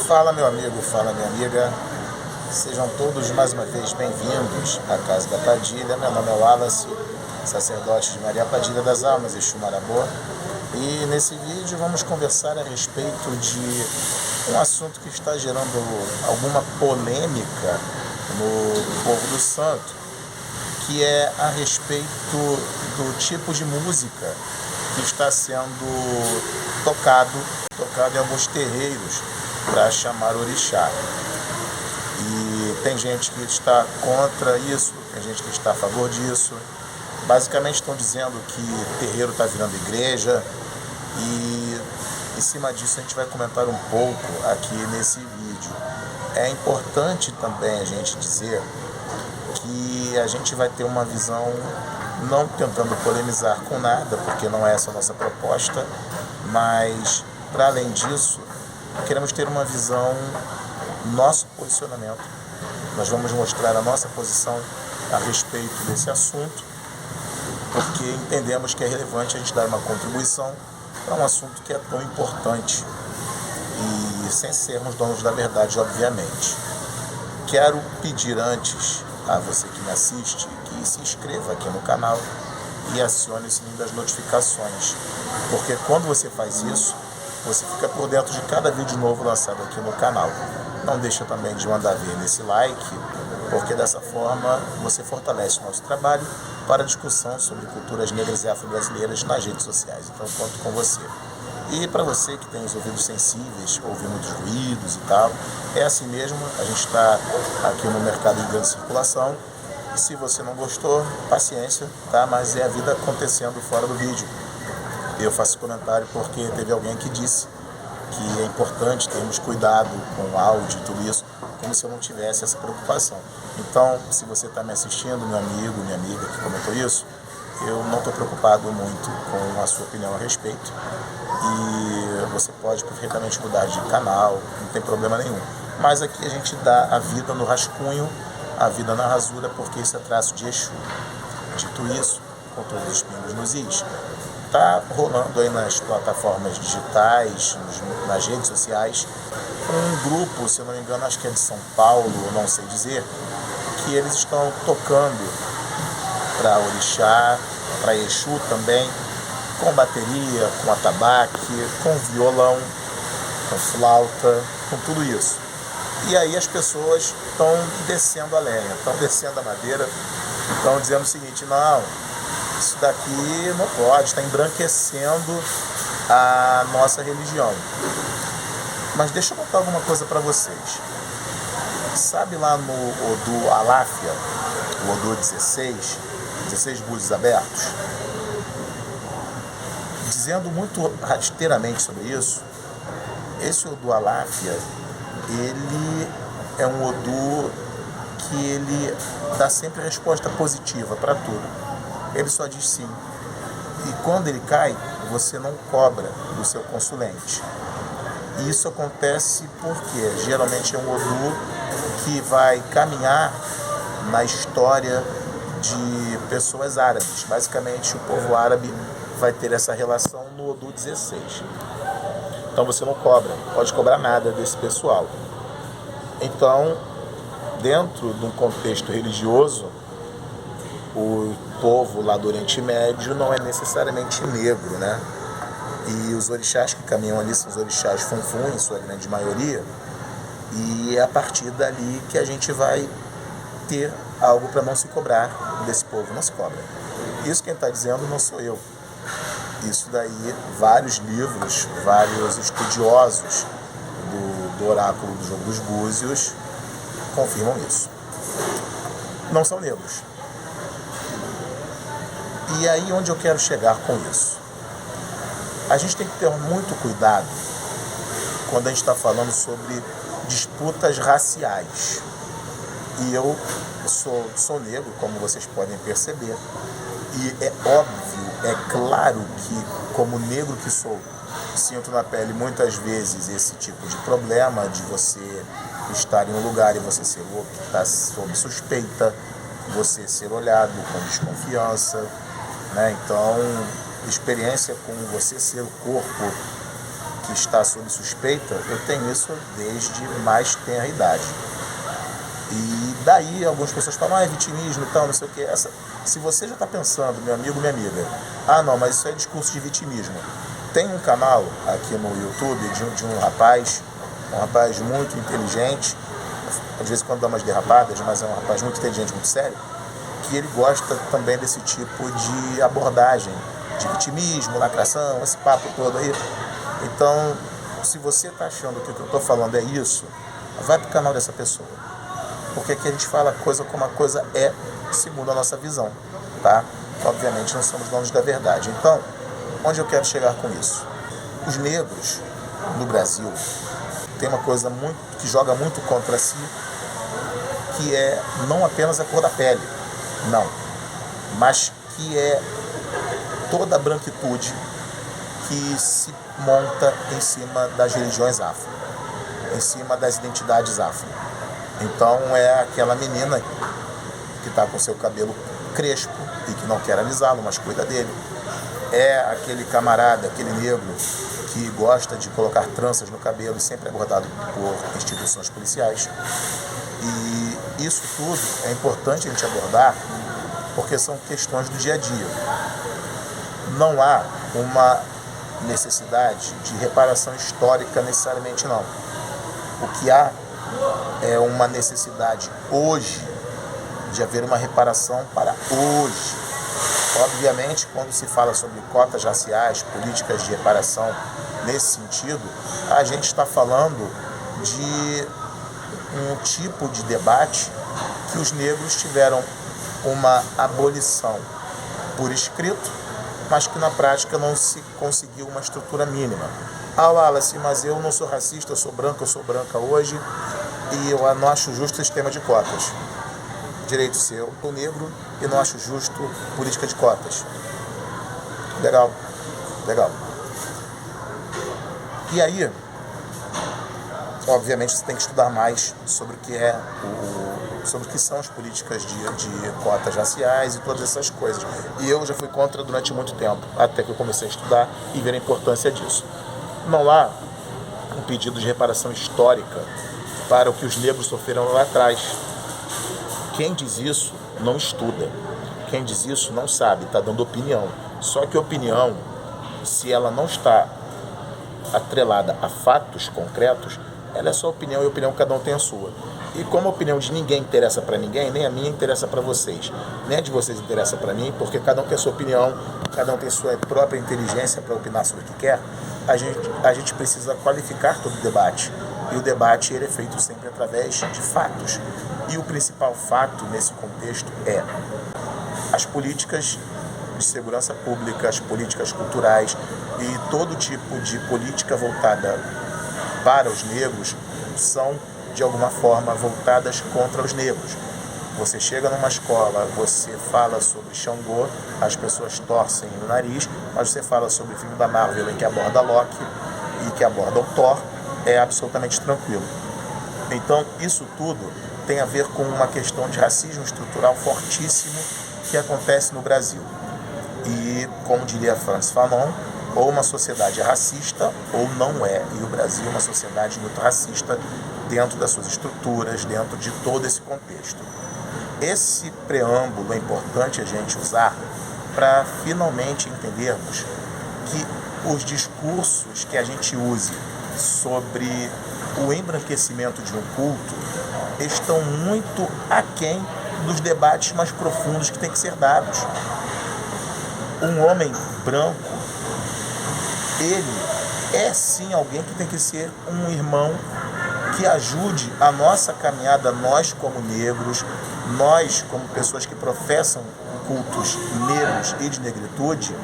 Fala meu amigo, fala minha amiga, sejam todos mais uma vez bem-vindos à Casa da Padilha. Meu nome é Wallace, sacerdote de Maria Padilha das Almas e Xumarabô, e nesse vídeo vamos conversar a respeito de um assunto que está gerando alguma polêmica no povo do santo, que é a respeito do tipo de música que está sendo tocado em alguns terreiros para chamar orixá. E tem gente que está contra isso, tem gente que está a favor disso. Basicamente estão dizendo que terreiro está virando igreja, e em cima disso a gente vai comentar um pouco aqui nesse vídeo. É importante também a gente dizer que a gente vai ter uma visão, não tentando polemizar com nada, porque não é essa a nossa proposta, mas para além disso, queremos ter uma visão, nosso posicionamento. Nós vamos mostrar a nossa posição a respeito desse assunto, porque entendemos que é relevante a gente dar uma contribuição para um assunto que é tão importante, e sem sermos donos da verdade, obviamente. Quero pedir antes a você que me assiste que se inscreva aqui no canal e acione o sininho das notificações, porque quando você faz isso, você fica por dentro de cada vídeo novo lançado aqui no canal. Não deixa também de mandar ver nesse like, porque dessa forma você fortalece o nosso trabalho para a discussão sobre culturas negras e afro-brasileiras nas redes sociais. Então conto com você. E para você que tem os ouvidos sensíveis, ouve muitos ruídos e tal, é assim mesmo, a gente está aqui no mercado de grande circulação. E se você não gostou, paciência, tá? Mas é a vida acontecendo fora do vídeo. Eu faço comentário porque teve alguém que disse que é importante termos cuidado com o áudio e tudo isso, como se eu não tivesse essa preocupação. Então, se você está me assistindo, meu amigo, minha amiga que comentou isso, eu não estou preocupado muito com a sua opinião a respeito. E você pode perfeitamente mudar de canal, não tem problema nenhum. Mas aqui a gente dá a vida no rascunho, a vida na rasura, porque isso é traço de Exu. Dito isso, com todos os pingos nos is, está rolando aí nas plataformas digitais, nas redes sociais, um grupo, se eu não me engano, acho que é de São Paulo, não sei dizer, que eles estão tocando para orixá, para Exu também, com bateria, com atabaque, com violão, com flauta, com tudo isso. E aí as pessoas estão descendo a lenha, estão descendo a madeira, estão dizendo o seguinte: não, isso daqui não pode, está embranquecendo a nossa religião. Mas deixa eu contar alguma coisa para vocês. Sabe lá no Odu Aláfia, o Odu 16 búzios abertos? Dizendo muito rasteiramente sobre isso, esse Odu Aláfia, ele é um Odu que ele dá sempre resposta positiva para tudo. Ele só diz sim. E quando ele cai, você não cobra do seu consulente. E isso acontece porque geralmente é um Odu que vai caminhar na história de pessoas árabes. Basicamente, o povo árabe vai ter essa relação no Odu 16. Então você não cobra, pode cobrar nada desse pessoal. Então, dentro de um contexto religioso, o povo lá do Oriente Médio não é necessariamente negro, né? E os orixás que caminham ali são os orixás Funfun, em sua grande maioria, e é a partir dali que a gente vai ter algo para não se cobrar desse povo, não se cobra. Isso quem está dizendo não sou eu. Isso daí, vários livros, vários estudiosos do oráculo do jogo dos búzios confirmam isso. Não são negros. E aí onde eu quero chegar com isso? A gente tem que ter muito cuidado quando a gente está falando sobre disputas raciais. E eu sou negro, como vocês podem perceber. E é óbvio, é claro que, como negro que sou, sinto na pele muitas vezes esse tipo de problema de você estar em um lugar e você estar sob suspeita, você ser olhado com desconfiança, né? Então, experiência com você ser o corpo que está sob suspeita, eu tenho isso desde mais tenra idade. E daí algumas pessoas falam, é vitimismo e tal, não sei o que. Se você já está pensando, meu amigo, minha amiga, não, mas isso é discurso de vitimismo. Tem um canal aqui no YouTube de um rapaz muito inteligente, às vezes quando dá umas derrapadas, mas é um rapaz muito inteligente, muito sério, que ele gosta também desse tipo de abordagem, de vitimismo, lacração, esse papo todo aí. Então, se você está achando que o que eu estou falando é isso, vai para o canal dessa pessoa. Porque aqui a gente fala a coisa como a coisa é, segundo a nossa visão, tá? Obviamente não somos donos da verdade. Então, onde eu quero chegar com isso? Os negros no Brasil tem uma coisa que joga muito contra si, que é não apenas a cor da pele, não, mas que é toda a branquitude que se monta em cima das religiões afro, em cima das identidades afro. Então é aquela menina que está com seu cabelo crespo e que não quer alisá-lo, mas cuida dele. É aquele camarada, aquele negro que gosta de colocar tranças no cabelo e sempre é abordado por instituições policiais. E isso tudo é importante a gente abordar porque são questões do dia a dia. Não há uma necessidade de reparação histórica necessariamente, não. O que há é uma necessidade hoje de haver uma reparação para hoje. Obviamente, quando se fala sobre cotas raciais, políticas de reparação nesse sentido, a gente está falando de um tipo de debate que os negros tiveram uma abolição por escrito, mas que na prática não se conseguiu uma estrutura mínima. Wallace, mas eu não sou racista, eu sou branca hoje e eu não acho justo o sistema de cotas. Direito seu, sou negro e não acho justo política de cotas. Legal. E aí, obviamente, você tem que estudar mais sobre o que sobre o que são as políticas de cotas raciais e todas essas coisas. E eu já fui contra durante muito tempo, até que eu comecei a estudar e ver a importância disso. Não há um pedido de reparação histórica para o que os negros sofreram lá atrás. Quem diz isso não estuda. Quem diz isso não sabe, está dando opinião. Só que opinião, se ela não está atrelada a fatos concretos, ela é só opinião e opinião cada um tem a sua. E como a opinião de ninguém interessa para ninguém, nem a minha interessa para vocês, nem a de vocês interessa para mim, porque cada um tem a sua opinião, cada um tem sua própria inteligência para opinar sobre o que quer, a gente precisa qualificar todo o debate. E o debate ele é feito sempre através de fatos. E o principal fato nesse contexto é as políticas de segurança pública, as políticas culturais e todo tipo de política voltada para os negros são, de alguma forma, voltadas contra os negros. Você chega numa escola, você fala sobre Xangô, as pessoas torcem no nariz, mas você fala sobre o filme da Marvel em que aborda Loki e que aborda o Thor, é absolutamente tranquilo. Então, isso tudo tem a ver com uma questão de racismo estrutural fortíssimo que acontece no Brasil. E, como diria Frantz Fanon, ou uma sociedade é racista ou não é. E o Brasil é uma sociedade muito racista dentro das suas estruturas, dentro de todo esse contexto. Esse preâmbulo é importante a gente usar para finalmente entendermos que os discursos que a gente use sobre o embranquecimento de um culto estão muito aquém dos debates mais profundos que têm que ser dados. Um homem branco, ele é sim alguém que tem que ser um irmão que ajude a nossa caminhada, nós como negros, nós como pessoas que professam cultos negros e de negritude.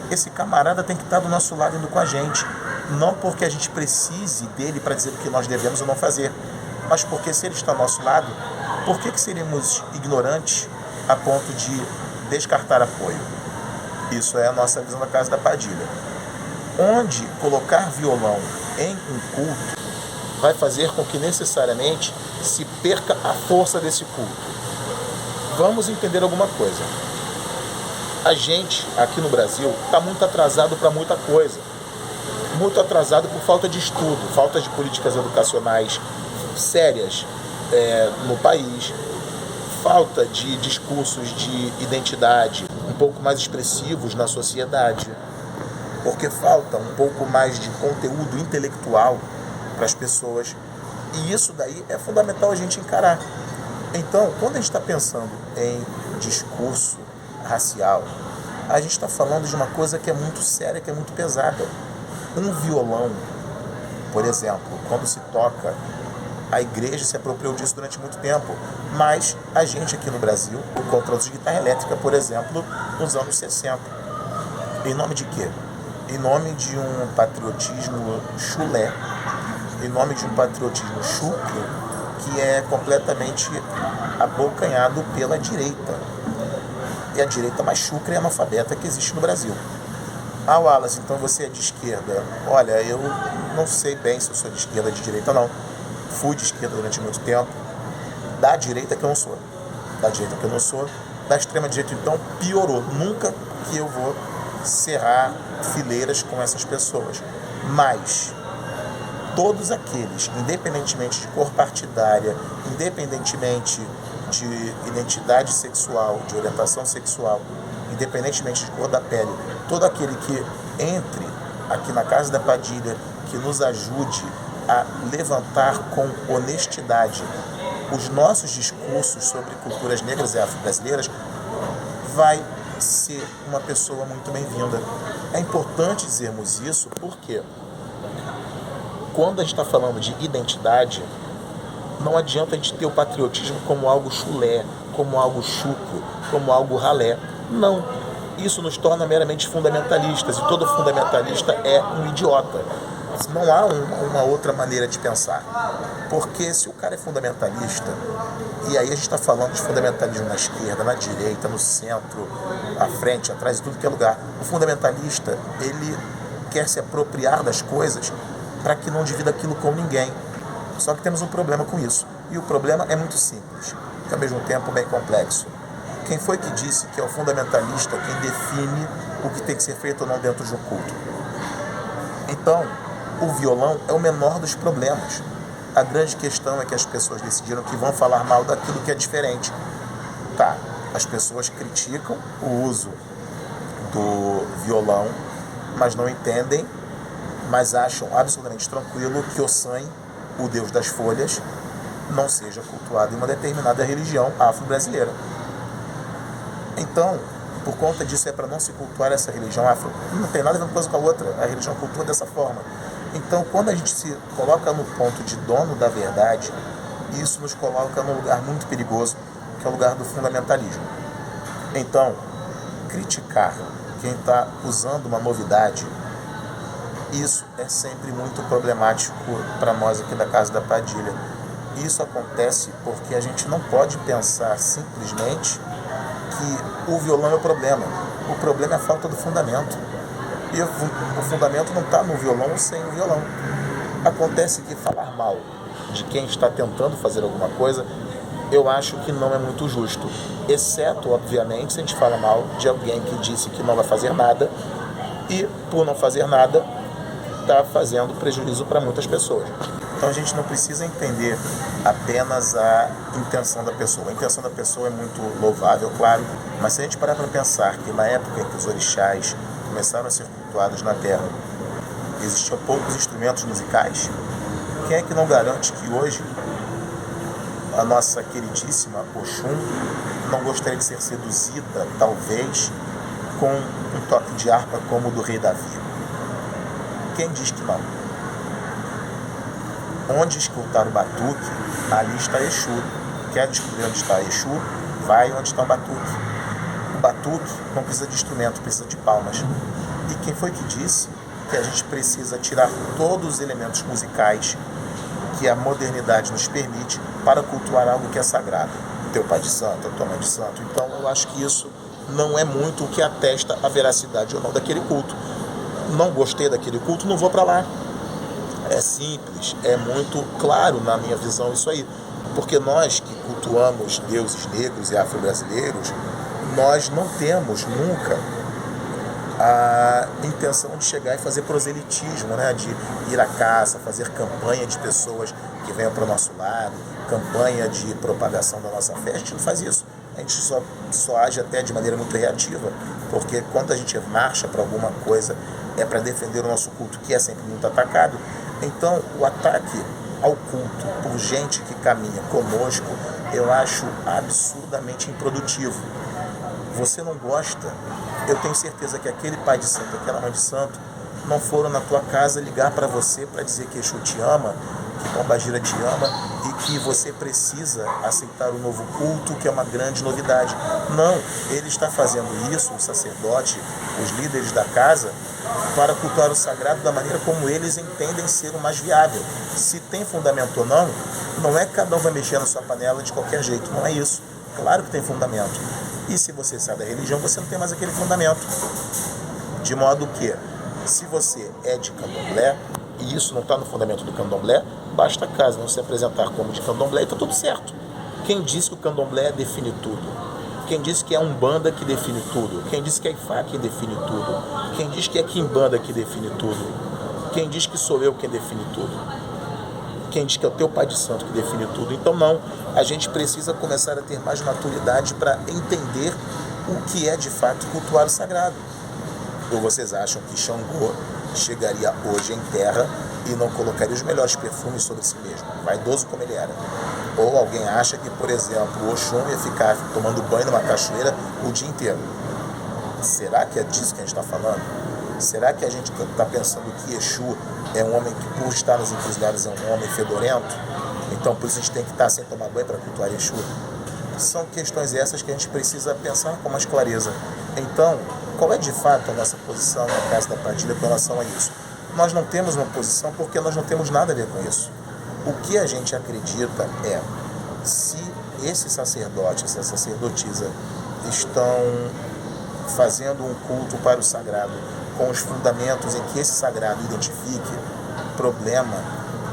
Esse camarada tem que estar do nosso lado indo com a gente, não porque a gente precise dele para dizer o que nós devemos ou não fazer, mas porque se ele está ao nosso lado, por que seríamos ignorantes a ponto de descartar apoio? Isso é a nossa visão da Casa da Padilha. Onde colocar violão em um culto vai fazer com que necessariamente se perca a força desse culto. Vamos entender alguma coisa. A gente, aqui no Brasil, está muito atrasado para muita coisa. muito atrasado por falta de estudo, falta de políticas educacionais sérias no país, falta de discursos de identidade um pouco mais expressivos na sociedade, porque falta um pouco mais de conteúdo intelectual para as pessoas. E isso daí é fundamental a gente encarar. Então, quando a gente está pensando em discurso racial, a gente está falando de uma coisa que é muito séria, que é muito pesada. Um violão, por exemplo, quando se toca, a igreja se apropriou disso durante muito tempo, mas a gente aqui no Brasil encontrou de guitarra elétrica, por exemplo, nos anos 60. Em nome de quê? Em nome de um patriotismo chulé, em nome de um patriotismo chucro, que é completamente abocanhado pela direita. E a direita mais chucra e analfabeta que existe no Brasil. Ah, Wallace, então você é de esquerda. Olha, eu não sei bem se eu sou de esquerda ou de direita, não. Fui de esquerda durante muito tempo. Da direita que eu não sou. Da direita que eu não sou. Da extrema direita, então, piorou. Nunca que eu vou cerrar fileiras com essas pessoas. Mas todos aqueles, independentemente de cor partidária, independentemente de identidade sexual, de orientação sexual, independentemente de cor da pele, todo aquele que entre aqui na Casa da Padilha, que nos ajude a levantar com honestidade os nossos discursos sobre culturas negras e afro-brasileiras, vai ser uma pessoa muito bem-vinda. É importante dizermos isso porque quando a gente está falando de identidade, não adianta a gente ter o patriotismo como algo chulé, como algo chucro, como algo ralé. Não. Isso nos torna meramente fundamentalistas, e todo fundamentalista é um idiota. Não há uma outra maneira de pensar. Porque se o cara é fundamentalista, e aí a gente está falando de fundamentalismo na esquerda, na direita, no centro, à frente, atrás, em tudo que é lugar. O fundamentalista, ele quer se apropriar das coisas para que não divida aquilo com ninguém. Só que temos um problema com isso. E o problema é muito simples, e ao mesmo tempo bem complexo. Quem foi que disse que é o fundamentalista quem define o que tem que ser feito ou não dentro de um culto? Então, o violão é o menor dos problemas. A grande questão é que as pessoas decidiram que vão falar mal daquilo que é diferente. Tá, as pessoas criticam o uso do violão, mas não entendem, mas acham absolutamente tranquilo que o Ossan, o deus das folhas, não seja cultuado em uma determinada religião afro-brasileira. Então, por conta disso, é para não se cultuar essa religião afro. Não tem nada a ver uma coisa com a outra. A religião cultua dessa forma. Então, quando a gente se coloca no ponto de dono da verdade, isso nos coloca num lugar muito perigoso, que é o lugar do fundamentalismo. Então, criticar quem está usando uma novidade, isso é sempre muito problemático para nós aqui da Casa da Padilha. Isso acontece porque a gente não pode pensar simplesmente que o violão é o problema. O problema é a falta do fundamento. E o fundamento não está no violão ou sem o violão. Acontece que falar mal de quem está tentando fazer alguma coisa, eu acho que não é muito justo. Exceto, obviamente, se a gente fala mal de alguém que disse que não vai fazer nada e, por não fazer nada, está fazendo prejuízo para muitas pessoas. Então a gente não precisa entender apenas a intenção da pessoa. A intenção da pessoa é muito louvável, claro, mas se a gente parar para pensar que na época em que os orixás começaram a ser cultuados na Terra, existiam poucos instrumentos musicais, quem é que não garante que hoje a nossa queridíssima Oxum não gostaria de ser seduzida, talvez, com um toque de harpa como o do rei Davi? Quem diz que não? Onde escutar o batuque, ali está Exu. Quer descobrir onde está Exu? Vai onde está o batuque. O batuque não precisa de instrumento, precisa de palmas. E quem foi que disse que a gente precisa tirar todos os elementos musicais que a modernidade nos permite para cultuar algo que é sagrado? O teu pai de santo, a tua mãe de santo. Então eu acho que isso não é muito o que atesta a veracidade ou não daquele culto. Não gostei daquele culto, não vou para lá. É simples, é muito claro na minha visão isso aí. Porque nós que cultuamos deuses negros e afro-brasileiros, nós não temos nunca a intenção de chegar e fazer proselitismo, né? De ir à caça, fazer campanha de pessoas que venham para o nosso lado, campanha de propagação da nossa fé. A gente não faz isso. A gente só age até de maneira muito reativa, porque quando a gente marcha para alguma coisa é para defender o nosso culto, que é sempre muito atacado. Então, o ataque ao culto por gente que caminha conosco, eu acho absurdamente improdutivo. Você não gosta, eu tenho certeza que aquele pai de santo, aquela mãe de santo, não foram na tua casa ligar para você para dizer que Exu te ama, que Pombagira te ama e que você precisa aceitar o novo culto, que é uma grande novidade. Não, ele está fazendo isso, o sacerdote, os líderes da casa, para cultuar o sagrado da maneira como eles entendem ser o mais viável. Se tem fundamento ou não, não é que cada um vai mexer na sua panela de qualquer jeito, não é isso. Claro que tem fundamento. E se você sai da religião, você não tem mais aquele fundamento. De modo que, se você é de candomblé, e isso não está no fundamento do candomblé, basta a casa não se apresentar como de candomblé e está tudo certo. Quem disse que o candomblé define tudo? Quem disse que é Umbanda que define tudo? Quem disse que é Ifá que define tudo? Quem diz que é Quimbanda que define tudo? Quem diz que sou eu quem define tudo? Quem diz que é o teu pai de santo que define tudo? Então não, a gente precisa começar a ter mais maturidade para entender o que é de fato cultuar o sagrado. Ou vocês acham que Xangô chegaria hoje em terra e não colocaria os melhores perfumes sobre si mesmo, vaidoso como ele era? Ou alguém acha que, por exemplo, o Oxum ia ficar tomando banho numa cachoeira o dia inteiro? Será que é disso que a gente está falando? Será que a gente está pensando que Exu é um homem que, por estar nas encruzilhadas, é um homem fedorento? Então, por isso a gente tem que estar sem tomar banho para cultuar Exu? São questões essas que a gente precisa pensar com mais clareza. Então, qual é de fato a nossa posição na Casa da Padilha com relação a isso? Nós não temos uma posição porque nós não temos nada a ver com isso. O que a gente acredita é, se esse sacerdote, essa sacerdotisa estão fazendo um culto para o sagrado com os fundamentos em que esse sagrado identifique, problema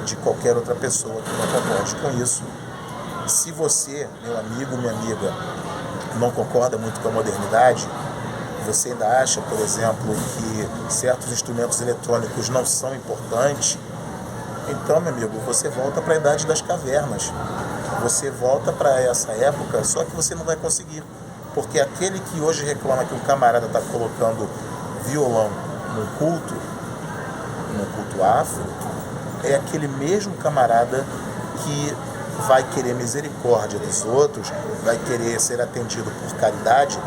de qualquer outra pessoa que não concorde com isso. Se você, meu amigo, minha amiga, não concorda muito com a modernidade, você ainda acha, por exemplo, que certos instrumentos eletrônicos não são importantes, então, meu amigo, você volta para a Idade das Cavernas. Você volta para essa época, só que você não vai conseguir. Porque aquele que hoje reclama que um camarada está colocando violão num culto afro, é aquele mesmo camarada que vai querer misericórdia dos outros, vai querer ser atendido por caridade,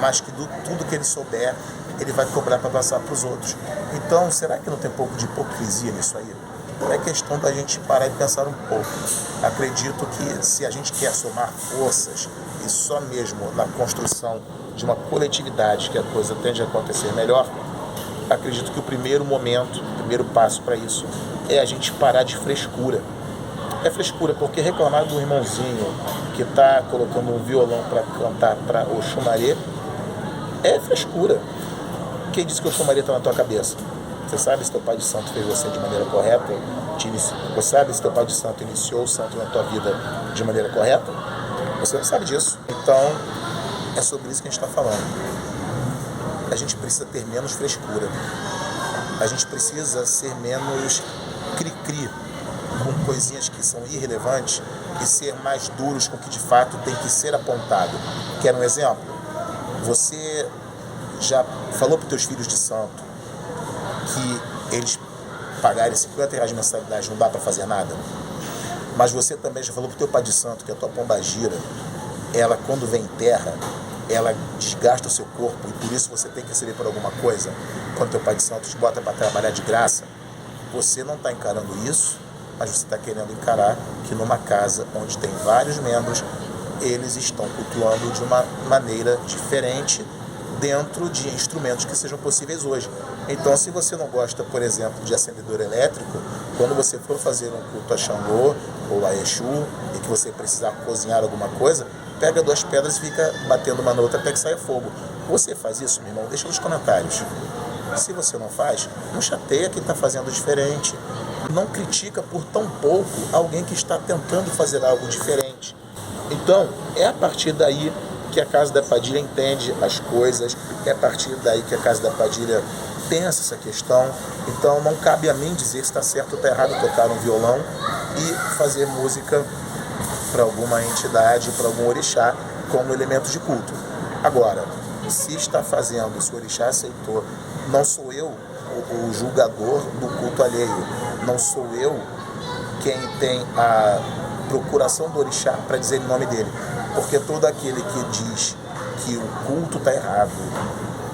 mas que tudo que ele souber, ele vai cobrar para passar para os outros. Então, será que não tem um pouco de hipocrisia nisso aí? É questão da gente parar e pensar um pouco. Acredito que se a gente quer somar forças e só mesmo na construção de uma coletividade que a coisa tende a acontecer melhor, acredito que o primeiro momento, o primeiro passo para isso é a gente parar de frescura. É frescura, porque reclamar do irmãozinho que está colocando um violão para cantar para o Xumaré é frescura. Quem disse que o Xumaré está na tua cabeça? Você sabe se teu pai de santo fez você de maneira correta? Você sabe se teu pai de santo iniciou o santo na tua vida de maneira correta? Você não sabe disso. Então, é sobre isso que a gente está falando. A gente precisa ter menos frescura. A gente precisa ser menos cri-cri com coisinhas que são irrelevantes e ser mais duros com o que de fato tem que ser apontado. Quer um exemplo? Você já falou para os teus filhos de santo que eles pagarem R$50 de mensalidade não dá para fazer nada? Mas você também já falou para o teu pai de santo que a tua pombagira, ela quando vem em terra, ela desgasta o seu corpo e por isso você tem que receber por alguma coisa? Quando teu pai de santo te bota para trabalhar de graça, você não está encarando isso, mas você está querendo encarar que numa casa onde tem vários membros, eles estão cultuando de uma maneira diferente dentro de instrumentos que sejam possíveis hoje. Então, se você não gosta, por exemplo, de acendedor elétrico, quando você for fazer um culto a Xangô ou a Exu e que você precisar cozinhar alguma coisa, pega 2 pedras e fica batendo uma na outra até que saia fogo. Você faz isso, meu irmão? Deixa nos comentários. Se você não faz, não chateia quem está fazendo diferente. Não critica por tão pouco alguém que está tentando fazer algo diferente. Então, é a partir daí que a Casa da Padilha entende as coisas, É a partir daí que a Casa da Padilha pensa essa questão. Então não cabe a mim dizer se está certo ou está errado tocar um violão e fazer música para alguma entidade, para algum orixá, como elemento de culto. Agora, se está fazendo, se o orixá aceitou, não sou eu o julgador do culto alheio, não sou eu quem tem a procuração do orixá para dizer o nome dele, porque todo aquele que diz que o culto está errado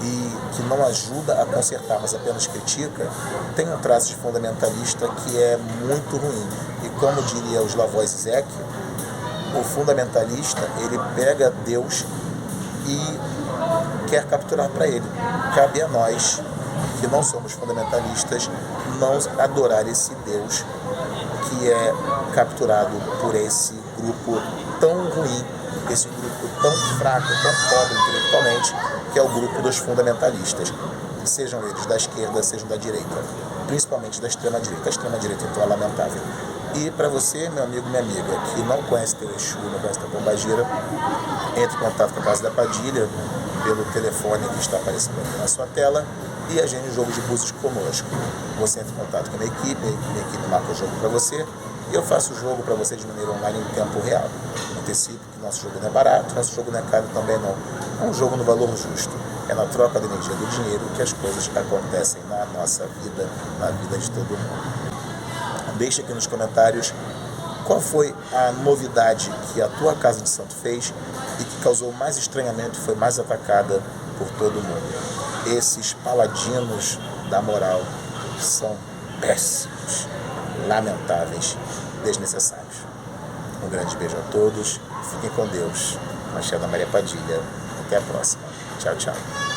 e que não ajuda a consertar, mas apenas critica, tem um traço de fundamentalista que é muito ruim. E como diria o Slavoj Zizek, o fundamentalista, ele pega Deus e quer capturar para ele. Cabe a nós, que não somos fundamentalistas, não adorar esse Deus que é capturado por esse grupo tão ruim, esse grupo tão fraco, tão pobre intelectualmente, que é o grupo dos fundamentalistas. Sejam eles da esquerda, sejam da direita, principalmente da extrema-direita. A extrema-direita, então, é lamentável. E para você, meu amigo, minha amiga, que não conhece teu Exu, não conhece teu Pombagira, entre em contato com a Casa da Padilha pelo telefone que está aparecendo aqui na sua tela e agende um jogo de búzios conosco. Você entra em contato com a minha equipe marca o jogo para você e eu faço o jogo para você de maneira online em tempo real. Antecipo que nosso jogo não é barato, nosso jogo não é caro também não. É um jogo no valor justo. É na troca da energia do dinheiro que as coisas acontecem na nossa vida, na vida de todo mundo. Deixa aqui nos comentários qual foi a novidade que a tua casa de santo fez e que causou mais estranhamento e foi mais atacada por todo mundo. Esses paladinos da moral são péssimos, lamentáveis, desnecessários. Um grande beijo a todos, fiquem com Deus. Axé da Maria Padilha. Até a próxima. Tchau, tchau.